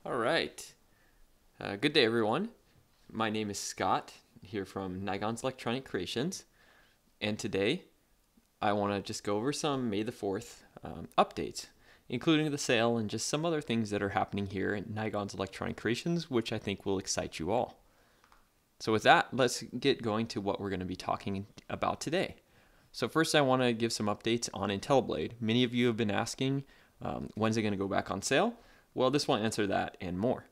All right. Good day, everyone. My name is Scott, here from Nigon's Electronic Creations, and today I want to just go over some May the 4th updates, including the sale and just some other things that are happening here at Nigon's Electronic Creations, which I think will excite you all. So with that, let's get going to what we're going to be talking about today. So first, I want to give some updates on IntelliBlade. Many of you have been asking, when's it going to go back on sale? Well, this will answer that and more.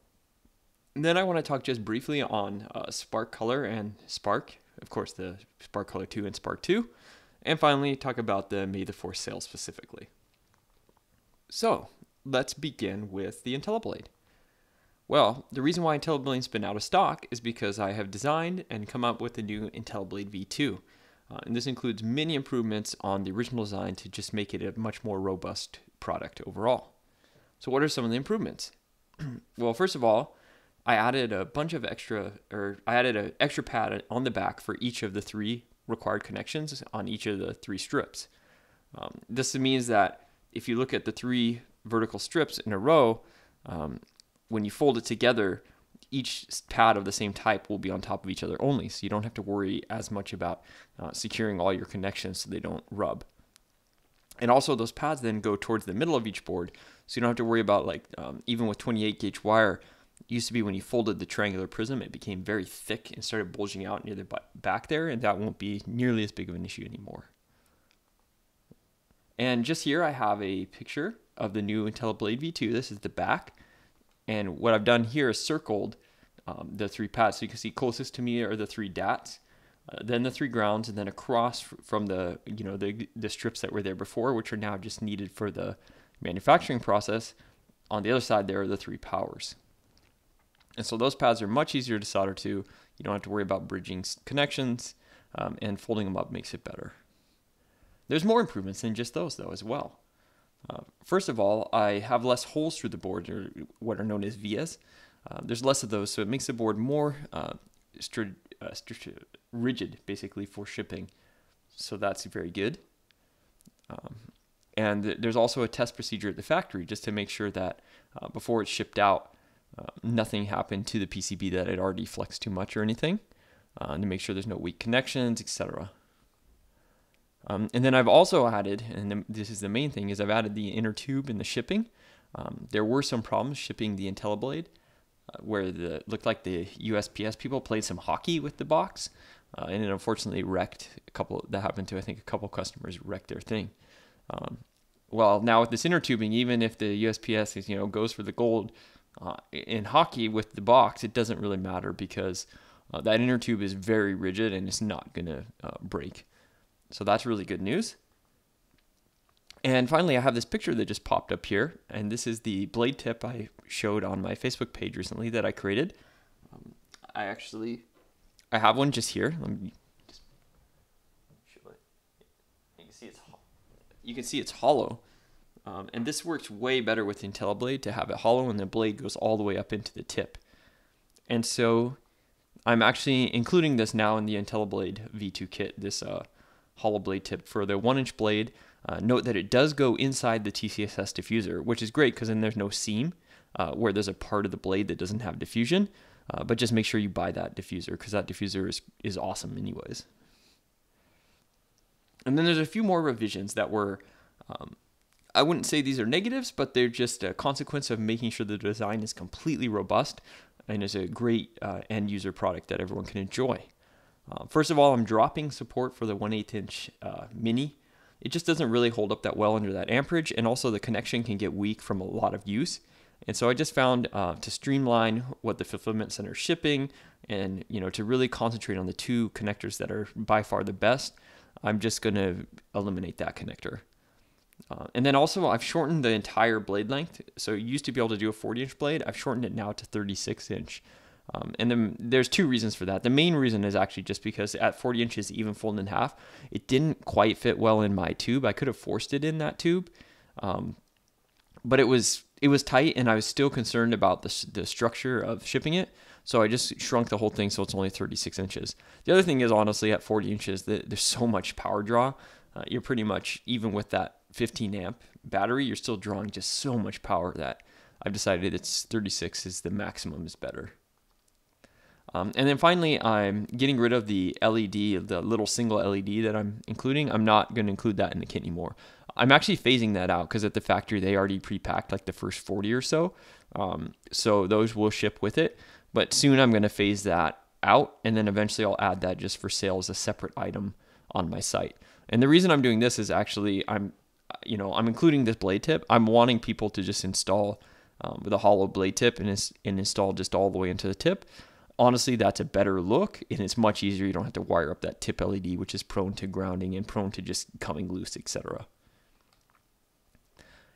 And then I want to talk just briefly on Spark Color and Spark, of course the Spark Color 2 and Spark 2, and finally talk about the May the 4th sale specifically. So let's begin with the IntelliBlade. Well, the reason why IntelliBlade's been out of stock is because I have designed and come up with the new IntelliBlade V2. And this includes many improvements on the original design to just make it a much more robust product overall. So what are some of the improvements? Well, first of all, I added an extra pad on the back for each of the 3 required connections on each of the 3 strips. This means that if you look at the 3 vertical strips in a row, when you fold it together, each pad of the same type will be on top of each other only, so you don't have to worry as much about securing all your connections so they don't rub. And also those pads then go towards the middle of each board, so you don't have to worry about, like, even with 28 gauge wire, it used to be when you folded the triangular prism, it became very thick and started bulging out near the back there, and that won't be nearly as big of an issue anymore. And just here I have a picture of the new IntelliBlade V2. This is the back. And what I've done here is circled the 3 pads. So you can see closest to me are the 3 DATs, then the 3 grounds, and then across from the strips that were there before, which are now just needed for the manufacturing process. On the other side there are the 3 powers. And so those pads are much easier to solder to. You don't have to worry about bridging connections, and folding them up makes it better. There's more improvements than just those though as well. First of all, I have less holes through the board, or what are known as vias. There's less of those, so it makes the board more rigid, basically, for shipping. So that's very good. And there's also a test procedure at the factory just to make sure that before it's shipped out, nothing happened to the PCB that had already flexed too much or anything, to make sure there's no weak connections, etc. And then I've also added, and this is the main thing, is I've added the inner tube in the shipping. There were some problems shipping the IntelliBlade, where it looked like the USPS people played some hockey with the box, and it unfortunately wrecked a couple. That happened to, I think, a couple customers wrecked their thing. Well, now with this inner tubing, even if the USPS goes for the gold in hockey with the box, it doesn't really matter because that inner tube is very rigid and it's not going to break. So that's really good news. And finally, I have this picture that just popped up here, and this is the blade tip I showed on my Facebook page recently that I created. I have one just here. Let me just show it. You can see it's hollow, and this works way better with the IntelliBlade to have it hollow, and the blade goes all the way up into the tip. And so I'm actually including this now in the IntelliBlade V2 kit. This hollow blade tip for the 1-inch blade. Note that it does go inside the TCSS diffuser, which is great because then there's no seam where there's a part of the blade that doesn't have diffusion. But just make sure you buy that diffuser because that diffuser is awesome anyways. And then there's a few more revisions that were, I wouldn't say these are negatives, but they're just a consequence of making sure the design is completely robust and is a great end user product that everyone can enjoy. First of all, I'm dropping support for the 1/8 inch mini. It just doesn't really hold up that well under that amperage, and also the connection can get weak from a lot of use. And so I just found to streamline what the fulfillment center is shipping, and to really concentrate on the 2 connectors that are by far the best, I'm just going to eliminate that connector. And then also I've shortened the entire blade length. So you used to be able to do a 40-inch blade. I've shortened it now to 36-inch. And then there's 2 reasons for that. The main reason is actually just because at 40 inches, even folded in half, it didn't quite fit well in my tube. I could have forced it in that tube, but it was tight, and I was still concerned about the structure of shipping it. So I just shrunk the whole thing so it's only 36 inches. The other thing is, honestly, at 40 inches, there's so much power draw. You're pretty much, even with that 15 amp battery, you're still drawing just so much power that I've decided it's 36 is the maximum is better. And then finally, I'm getting rid of the LED, the little single LED that I'm including. I'm not going to include that in the kit anymore. I'm actually phasing that out because at the factory they already pre-packed like the first 40 or so. So those will ship with it. But soon I'm going to phase that out, and then eventually I'll add that just for sale as a separate item on my site. And the reason I'm doing this is actually I'm including this blade tip. I'm wanting people to just install with a hollow blade tip and install just all the way into the tip. Honestly, that's a better look, and it's much easier. You don't have to wire up that tip LED, which is prone to grounding and prone to just coming loose, etc.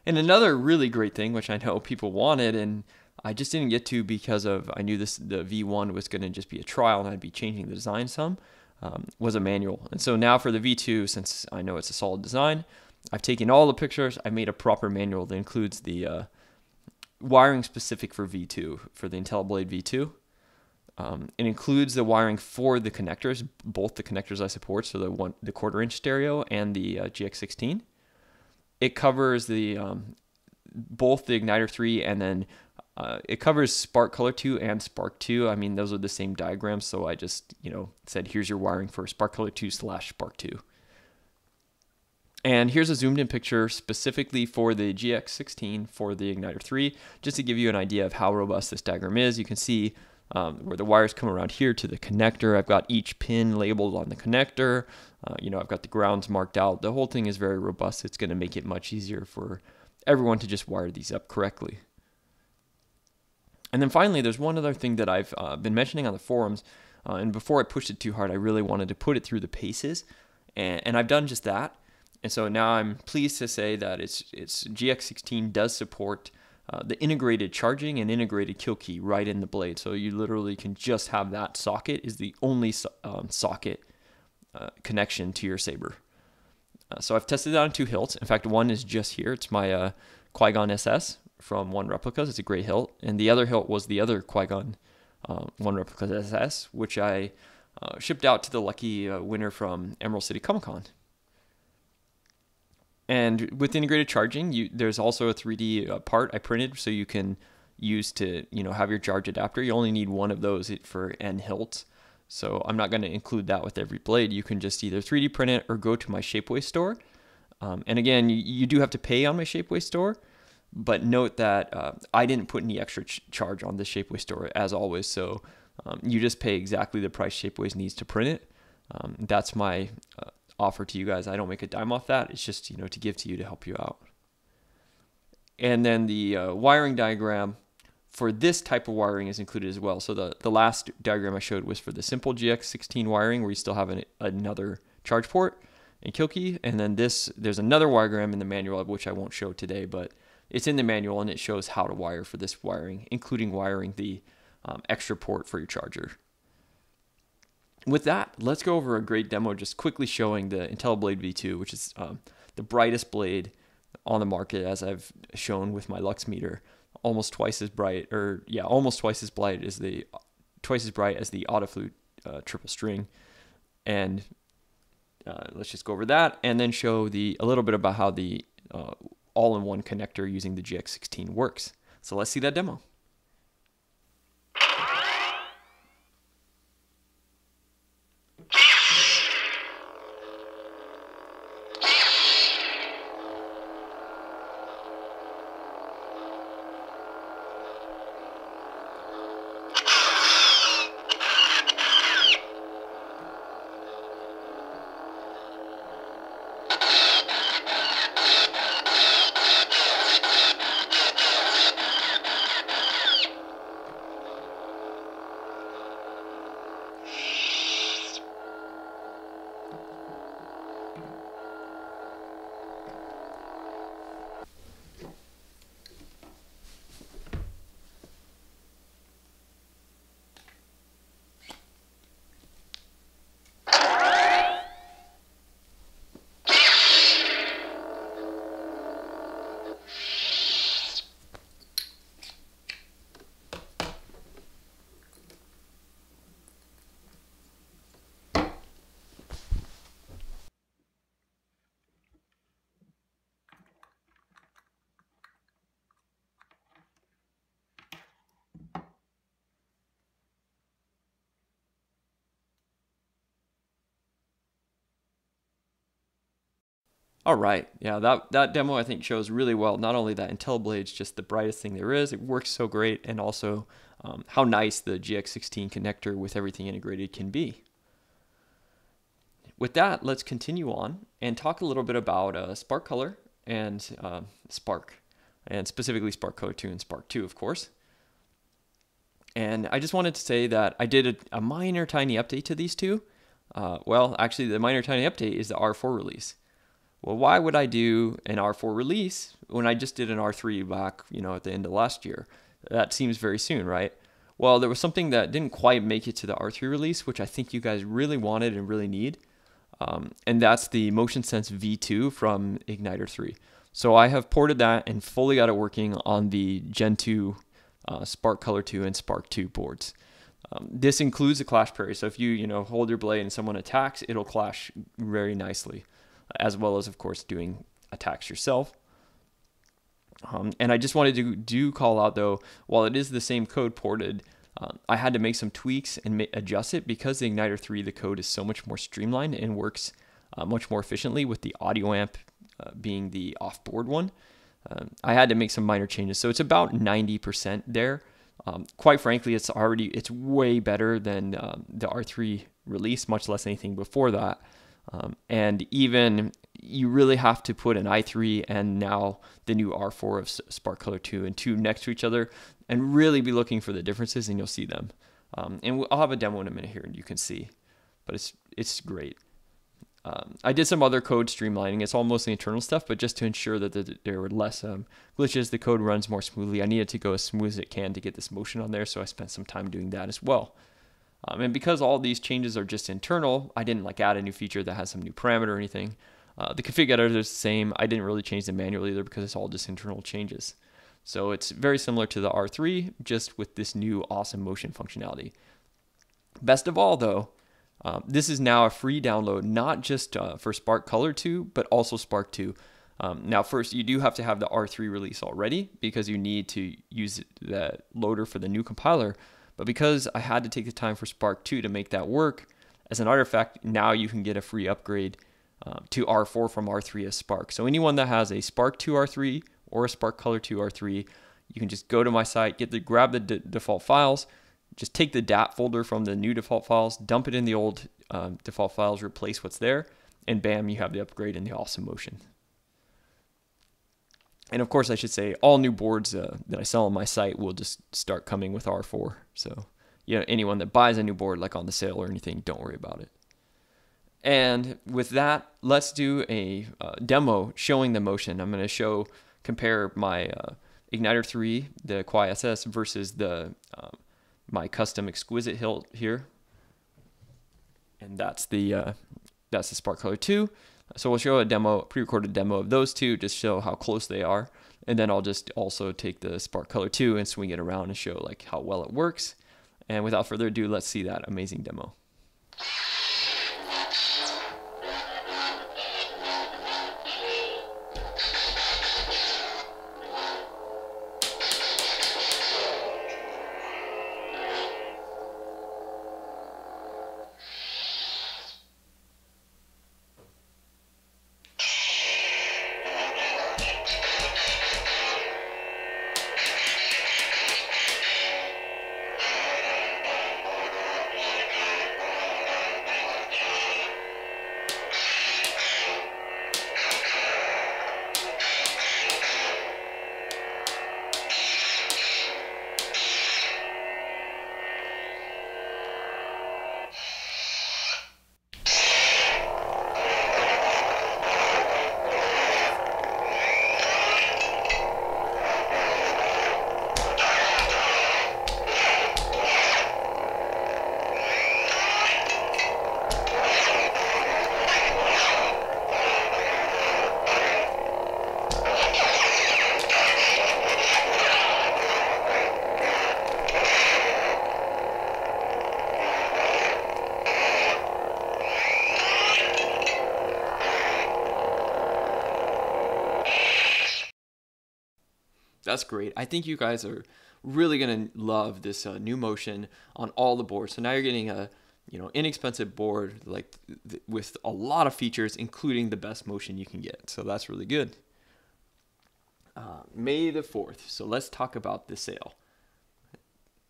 And another really great thing, which I know people wanted, and I just didn't get to because I knew the V1 was going to just be a trial and I'd be changing the design some, was a manual. And so now for the V2, since I know it's a solid design, I've taken all the pictures, I made a proper manual that includes the wiring specific for V2, for the IntelliBlade V2. It includes the wiring for the connectors, both the connectors I support, so the 1/4" stereo and the GX16. It covers both the Igniter 3, and then it covers Spark Color 2 and Spark 2. I mean, those are the same diagrams, so I just said here's your wiring for Spark Color 2 / Spark 2. And here's a zoomed in picture specifically for the GX16 for the Igniter 3, just to give you an idea of how robust this diagram is. You can see where the wires come around here to the connector. I've got each pin labeled on the connector. I've got the grounds marked out. The whole thing is very robust. It's going to make it much easier for everyone to just wire these up correctly. And then finally, there's one other thing that I've been mentioning on the forums, and before I pushed it too hard, I really wanted to put it through the paces, and I've done just that. And so now I'm pleased to say that its GX16 does support the integrated charging and integrated kill key right in the blade. So you literally can just have that socket is the only socket connection to your saber. So I've tested it on 2 hilts. In fact, one is just here. It's my Qui-Gon SS from One Replicas. It's a great hilt. And the other hilt was the other Qui-Gon One Replicas SS, which I shipped out to the lucky winner from Emerald City Comic Con. And with integrated charging, there's also a 3D part I printed so you can use to have your charge adapter. You only need one of those for N hilts. So I'm not going to include that with every blade. You can just either 3D print it or go to my Shapeways store. And again, you do have to pay on my Shapeways store, but note that I didn't put any extra charge on the Shapeways store as always. So you just pay exactly the price Shapeways needs to print it. That's my offer to you guys. I don't make a dime off that. It's just to give to you to help you out. And then the wiring diagram for this type of wiring is included as well. So the last diagram I showed was for the simple GX16 wiring, where you still have another charge port and kill key. And then there's another diagram in the manual, which I won't show today, but it's in the manual and it shows how to wire for this wiring, including wiring the extra port for your charger. With that, let's go over a great demo just quickly showing the IntelliBlade V2, which is the brightest blade on the market, as I've shown with my lux meter. Almost twice as bright, almost twice as bright as the Autoflute triple string. And let's just go over that and then show a little bit about how the all-in-one connector using the GX16 works. So let's see that demo. All right, yeah, that demo I think shows really well. Not only that IntelliBlade's just the brightest thing there is, it works so great, and also how nice the GX16 connector with everything integrated can be. With that, let's continue on and talk a little bit about Spark Color and Spark, and specifically Spark Color 2 and Spark 2, of course. And I just wanted to say that I did a minor tiny update to these two. Well, actually, the minor tiny update is the R4 release. Well, why would I do an R4 release when I just did an R3 back, at the end of last year? That seems very soon, right? Well, there was something that didn't quite make it to the R3 release, which I think you guys really wanted and really need. And that's the MotionSense V2 from Igniter 3. So I have ported that and fully got it working on the Gen 2 Spark Color 2 and Spark 2 boards. This includes a clash parry. So if you hold your blade and someone attacks, it'll clash very nicely, as well as, of course, doing attacks yourself. And I just wanted to call out, though, while it is the same code ported, I had to make some tweaks and adjust it because the Igniter 3, the code is so much more streamlined and works much more efficiently with the audio amp being the off-board one. I had to make some minor changes. So it's about 90% there. Quite frankly, it's way better than the R3 release, much less anything before that. And even you really have to put an i3 and now the new R4 of Spark Color 2 and 2 next to each other and really be looking for the differences, and you'll see them. And I'll have a demo in a minute here and you can see, but it's great. I did some other code streamlining. It's all mostly internal stuff, but just to ensure that there were less glitches, the code runs more smoothly. I needed to go as smooth as it can to get this motion on there, so I spent some time doing that as well. And because all these changes are just internal, I didn't add a new feature that has some new parameter or anything. The config editor is the same. I didn't really change the manual either because it's all just internal changes. So it's very similar to the R3, just with this new awesome motion functionality. Best of all, though, this is now a free download, not just for Spark Color 2, but also Spark 2. Now, first, you do have to have the R3 release already because you need to use the loader for the new compiler. But because I had to take the time for Spark 2 to make that work, as an artifact, now you can get a free upgrade to R4 from R3 as Spark. So anyone that has a Spark 2 R3 or a Spark Color 2 R3, you can just go to my site, grab the default files, just take the DAT folder from the new default files, dump it in the old default files, replace what's there, and bam, you have the upgrade and the awesome motion. And of course, I should say all new boards that I sell on my site will just start coming with R4. So, anyone that buys a new board like on the sale or anything, don't worry about it. And with that, let's do a demo showing the motion. I'm going to compare my Igniter 3, the Quai SS, versus my custom exquisite hilt here. And that's the Spark Color 2. So we'll show a pre-recorded demo of those two, just show how close they are. And then I'll just also take the Spark Color 2 and swing it around and show how well it works. And without further ado, let's see that amazing demo. That's great. I think you guys are really going to love this new motion on all the boards. So now you're getting inexpensive board like with a lot of features, including the best motion you can get. So that's really good. May the 4th. So let's talk about the sale.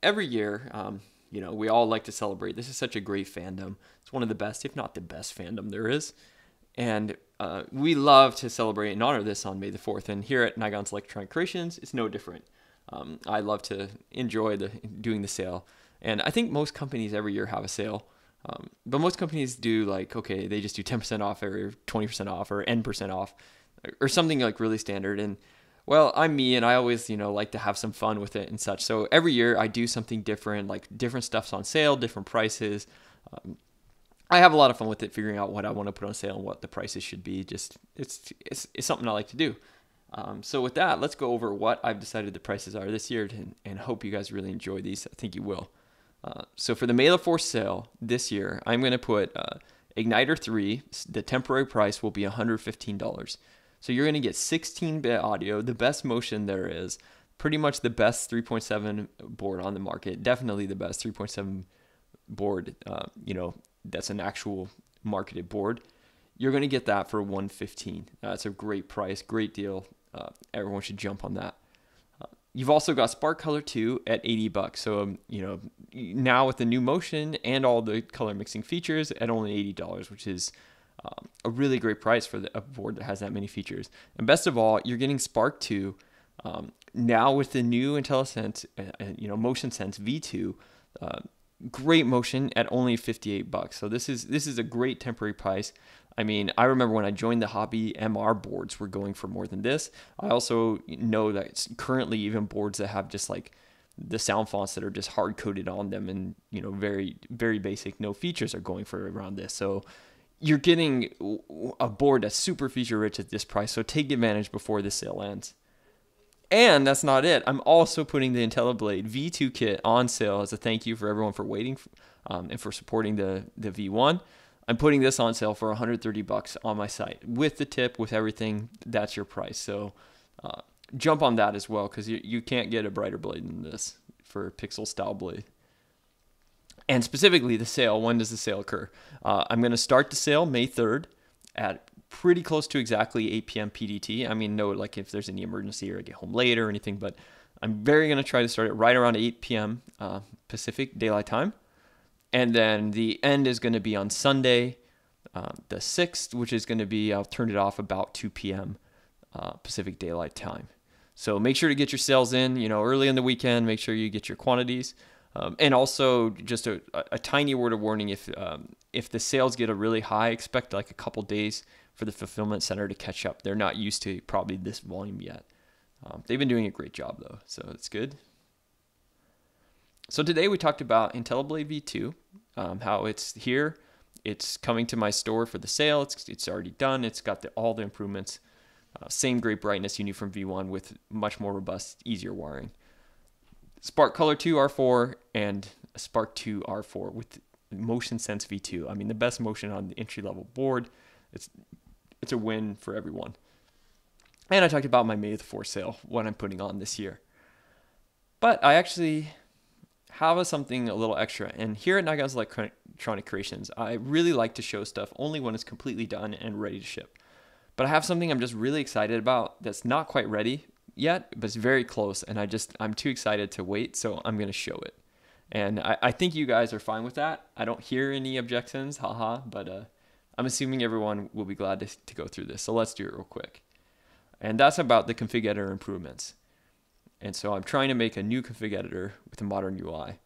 Every year, we all like to celebrate. This is such a great fandom. It's one of the best, if not the best fandom there is. And we love to celebrate and honor this on May the 4th. And here at Nigons Electronic Creations, it's no different. I love to enjoy doing the sale. And I think most companies every year have a sale. But most companies do they just do 10% off or 20% off or N% off or something like really standard. And well, I'm me, and I always, like to have some fun with it and such. So every year I do something different, like different stuff's on sale, different prices. I have a lot of fun with it, figuring out what I want to put on sale and what the prices should be. Just it's something I like to do. So with that, let's go over what I've decided the prices are this year, and hope you guys really enjoy these. I think you will. So for the May the 4th sale this year, I'm going to put Igniter 3. The temporary price will be $115. So you're going to get 16-bit audio, the best motion there is, pretty much the best 3.7 board on the market, definitely the best 3.7 board, that's an actual marketed board. You're going to get that for $115. That's a great price, great deal. Everyone should jump on that. You've also got Spark Color 2 at $80. So, now with the new motion and all the color mixing features at only $80, which is a really great price for a board that has that many features. And best of all, you're getting Spark 2 now with the new IntelliSense, Motion Sense V2. Great motion at only $58. So this is a great temporary price. I mean, I remember when I joined the hobby, MR boards were going for more than this. I also know that currently even boards that have just like the sound fonts that are just hard coded on them and very, very basic, no features are going for around this. So you're getting a board that's super feature rich at this price. So take advantage before this sale ends. And that's not it. I'm also putting the IntelliBlade V2 kit on sale as a thank you for everyone for waiting and for supporting the V1. I'm putting this on sale for $130 on my site with the tip, with everything. That's your price. So jump on that as well, because you can't get a brighter blade than this for a pixel style blade. And specifically the sale, when does the sale occur? I'm going to start the sale May 3rd at pretty close to exactly 8 p.m. PDT. I mean, no, like if there's any emergency or I get home late or anything, but I'm going to try to start it right around 8 p.m. Pacific Daylight Time. And then the end is going to be on Sunday, the 6th, which is going to be, I'll turn it off about 2 p.m. Pacific Daylight Time. So make sure to get your sales in, early in the weekend. Make sure you get your quantities. And also just a tiny word of warning, if the sales get a really high, expect like a couple days for the fulfillment center to catch up. They're not used to probably this volume yet. They've been doing a great job though, so it's good. So today we talked about IntelliBlade V2, how it's here, it's coming to my store for the sale, it's already done, it's got all the improvements, same great brightness you knew from V1 with much more robust, easier wiring. Spark Color 2 R4 and Spark 2 R4 with Motion Sense V2. I mean, the best motion on the entry-level board. It's a win for everyone. And I talked about my May the 4th sale, what I'm putting on this year. But I actually have something a little extra. And here at Nigons Electronic Creations, I really like to show stuff only when it's completely done and ready to ship. But I have something I'm just really excited about that's not quite ready yet, but it's very close. And I'm too excited to wait, so I'm going to show it. And I think you guys are fine with that. I don't hear any objections, haha, but I'm assuming everyone will be glad to go through this. So let's do it real quick. And that's about the config editor improvements. And so I'm trying to make a new config editor with a modern UI.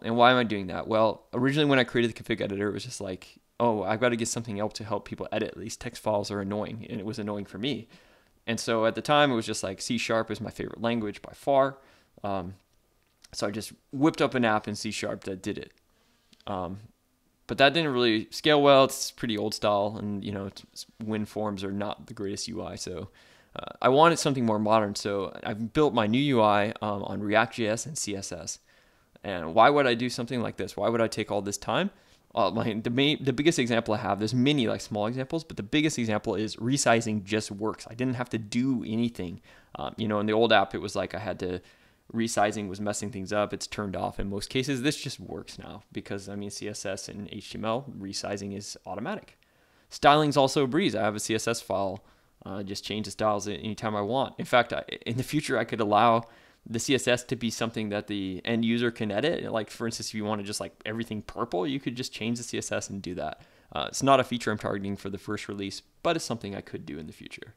And why am I doing that? Well, originally when I created the config editor, it was just like, oh, I've got to get something else to help people edit. These text files are annoying, and it was annoying for me. And so at the time, it was just like C# is my favorite language by far. So I just whipped up an app in C# that did it. But that didn't really scale well. It's pretty old style, and WinForms are not the greatest UI. So I wanted something more modern. So I've built my new UI on React.js and CSS. And why would I do something like this? Why would I take all this time? The biggest example I have, there's many like small examples, but the biggest example is resizing just works. I didn't have to do anything. In the old app, it was like I had to resizing was messing things up. It's turned off in most cases. This just works now because, I mean, CSS and HTML resizing is automatic. Styling's also a breeze. I have a CSS file. Just change the styles anytime I want. In fact, in the future, I could allow the CSS to be something that the end user can edit. Like, for instance, if you want to just like everything purple, you could just change the CSS and do that. It's not a feature I'm targeting for the first release, but it's something I could do in the future.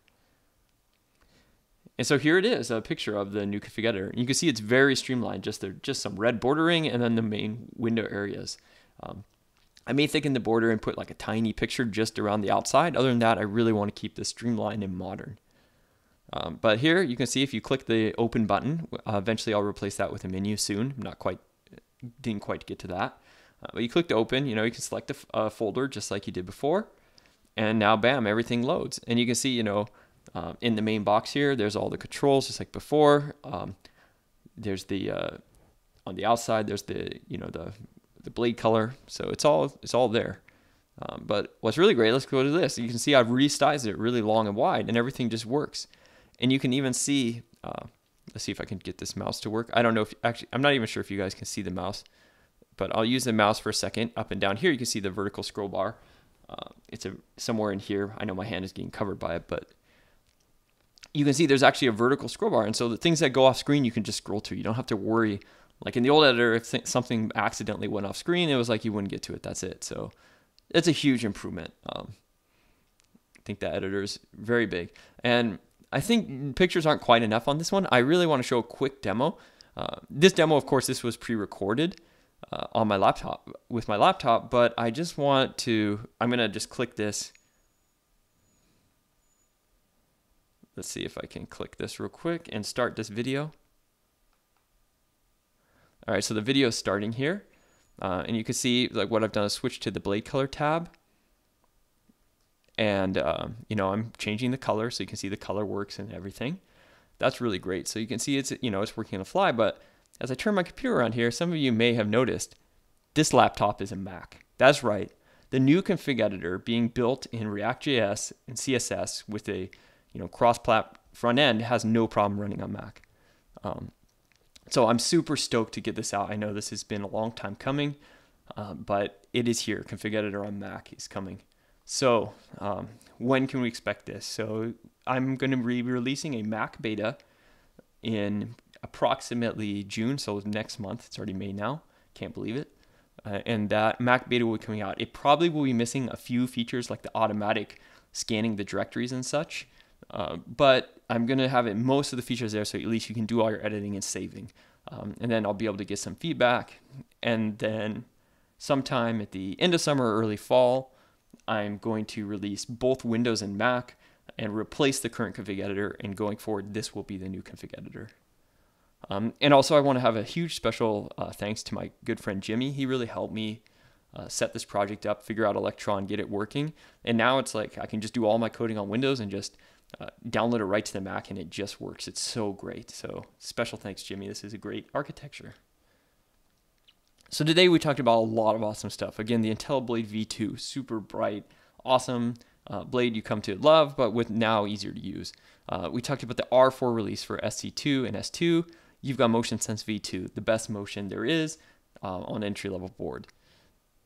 And so here it is, a picture of the new config editor. You can see it's very streamlined, just some red bordering and then the main window areas. I may thicken the border and put like a tiny picture just around the outside. Other than that, I really want to keep this streamlined and modern. But here you can see if you click the open button, eventually I'll replace that with a menu soon. Didn't quite get to that. But you click to open, you can select a folder just like you did before. And now, bam, everything loads. And you can see, in the main box here, there's all the controls just like before. There's the, on the outside, there's the blade color. So it's all there. But what's really great, let's go to this. You can see I've resized it really long and wide and everything just works. And you can even see, let's see if I can get this mouse to work. I don't know if, actually, I'm not even sure if you guys can see the mouse, but I'll use the mouse for a second. Up and down here, you can see the vertical scroll bar. It's somewhere in here. I know my hand is getting covered by it, but you can see there's actually a vertical scroll bar. And so the things that go off screen, you can just scroll to. You don't have to worry. Like in the old editor, if something accidentally went off screen, it was like you wouldn't get to it. That's it. So it's a huge improvement. I think that editor is very big. And I think pictures aren't quite enough on this one. I really want to show a quick demo. This demo, of course, this was pre-recorded on my laptop, with my laptop, but I just want to, I'm going to just click this. Let's see if I can click this real quick and start this video. All right, so the video is starting here. And you can see like what I've done is switch to the blade color tab. And, I'm changing the color so you can see the color works and everything. That's really great. So you can see it's working on the fly, but as I turn my computer around here, some of you may have noticed this laptop is a Mac. That's right. The new config editor being built in React.js and CSS with a, cross-plat front end has no problem running on Mac. So I'm super stoked to get this out. I know this has been a long time coming, but it is here. Config editor on Mac is coming. So when can we expect this? So I'm going to be releasing a Mac beta in approximately June. So next month. It's already May now. Can't believe it. And that Mac beta will be coming out. It probably will be missing a few features like the automatic scanning the directories and such. But I'm going to have most of the features there, so at least you can do all your editing and saving. And then I'll be able to get some feedback. And then sometime at the end of summer or early fall, I'm going to release both Windows and Mac and replace the current config editor. And going forward, this will be the new config editor. And also, I want to have a huge special thanks to my good friend Jimmy. He really helped me set this project up, figure out Electron, get it working. And now it's like I can just do all my coding on Windows and just download it right to the Mac, and it just works. It's so great. So special thanks, Jimmy. This is a great architecture. So today we talked about a lot of awesome stuff. Again, the IntelliBlade V2, super bright, awesome blade you come to love, but with now easier to use. We talked about the R4 release for SC2 and S2. You've got MotionSense V2, the best motion there is on entry-level board.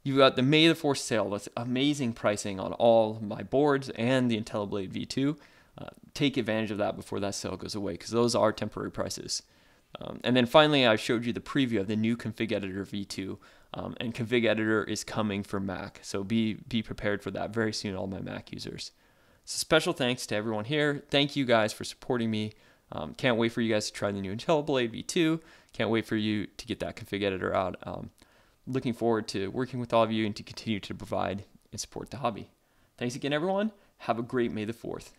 You've got the May the 4th sale with amazing pricing on all my boards and the IntelliBlade V2. Take advantage of that before that sale goes away, because those are temporary prices. And then finally, I showed you the preview of the new config editor V2, and config editor is coming for Mac. So be prepared for that very soon, all my Mac users. So special thanks to everyone here. Thank you guys for supporting me. Can't wait for you guys to try the new IntelliBlade V2. Can't wait for you to get that config editor out. Looking forward to working with all of you and to continue to provide and support the hobby. Thanks again, everyone. Have a great May the 4th.